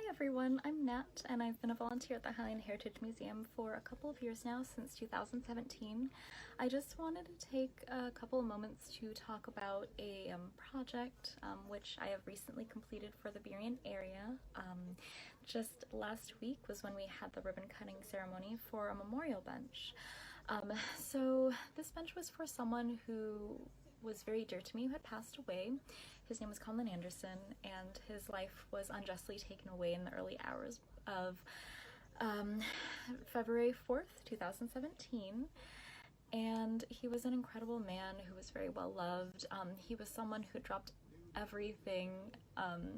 everyone, I'm Nat, and I've been a volunteer at the Highline Heritage Museum for a couple of years now, since 2017. I just wanted to take a couple of moments to talk about a project which I have recently completed for the Burien area. Just last week was when we had the ribbon cutting ceremony for a memorial bench. So this bench was for someone who was very dear to me, who had passed away. His name was Conlan and his life was unjustly taken away in the early hours of February 4th, 2017. And he was an incredible man who was very well loved. He was someone who dropped everything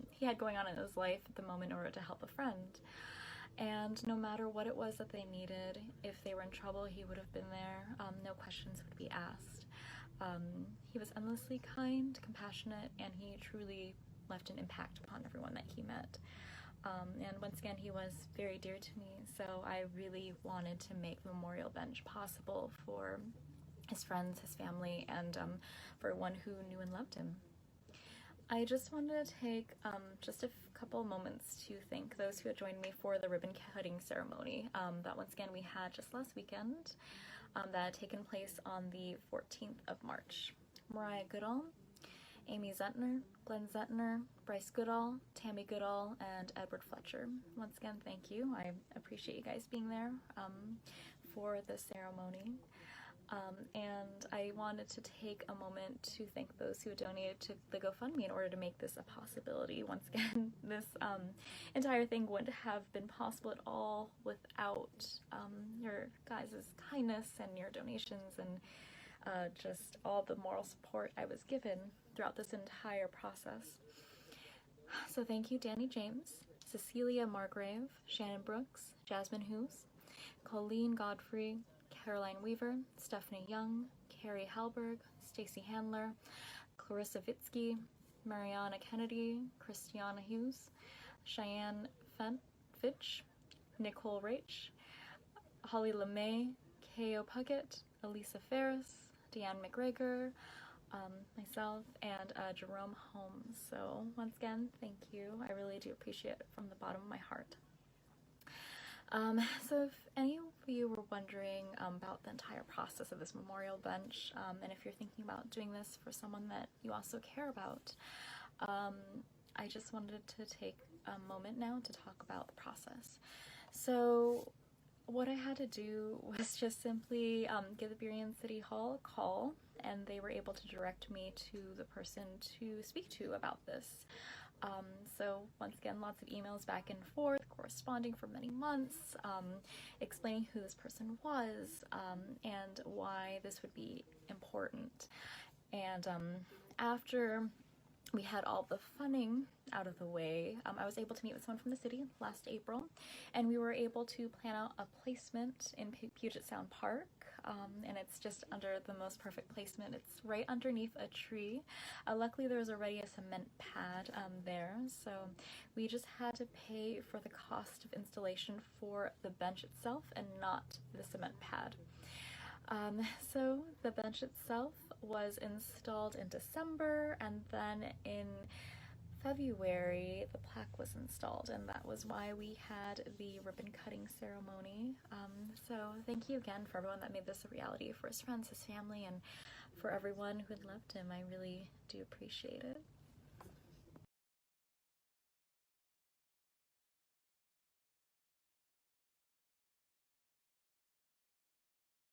he had going on in his life at the moment in order to help a friend. And no matter what it was that they needed, if they were in trouble, he would have been there. No questions would be asked. He was endlessly kind, compassionate, and he truly left an impact upon everyone that he met. And once again, he was very dear to me, so I really wanted to make the memorial bench possible for his friends, his family, and for one who knew and loved him. I just wanted to take just a couple moments to thank those who had joined me for the ribbon cutting ceremony that once again we had just last weekend, that had taken place on the 14th of March. Mariah Goodall, Amy Zentner, Glenn Zentner, Bryce Goodall, Tammy Goodall, and Edward Fletcher. Once again, thank you. I appreciate you guys being there for the ceremony. And I wanted to take a moment to thank those who donated to the GoFundMe in order to make this a possibility. Once again, this entire thing wouldn't have been possible at all without your guys' kindness and your donations and just all the moral support I was given throughout this entire process. So thank you, Danny James, Cecilia Margrave, Shannon Brooks, Jasmine Hoos, Colleen Godfrey, Caroline Weaver, Stephanie Young, Carrie Halberg, Stacy Handler, Clarissa Vitsky, Mariana Kennedy, Christiana Hughes, Cheyenne Fitch, Nicole Rach, Holly LeMay, K.O. Puget, Elisa Ferris, Deanne McGregor, myself, and Jerome Holmes. So once again, thank you. I really do appreciate it from the bottom of my heart. So if any of you were wondering about the entire process of this memorial bench, and if you're thinking about doing this for someone that you also care about, I just wanted to take a moment now to talk about the process. So what I had to do was just simply give the Burien City Hall a call, and they were able to direct me to the person to speak to about this. So once again, lots of emails back and forth, corresponding for many months, explaining who this person was and why this would be important. And after we had all the funding out of the way, I was able to meet with someone from the city last April, and we were able to plan out a placement in Puget Sound Park, and it's just under the most perfect placement. It's right underneath a tree. Luckily there was already a cement pad there, so we just had to pay for the cost of installation for the bench itself and not the cement pad. So the bench itself was installed in December, and then in February the plaque was installed, and that was why we had the ribbon cutting ceremony. So thank you again for everyone that made this a reality, for his friends, his family, and for everyone who had loved him. I really do appreciate it.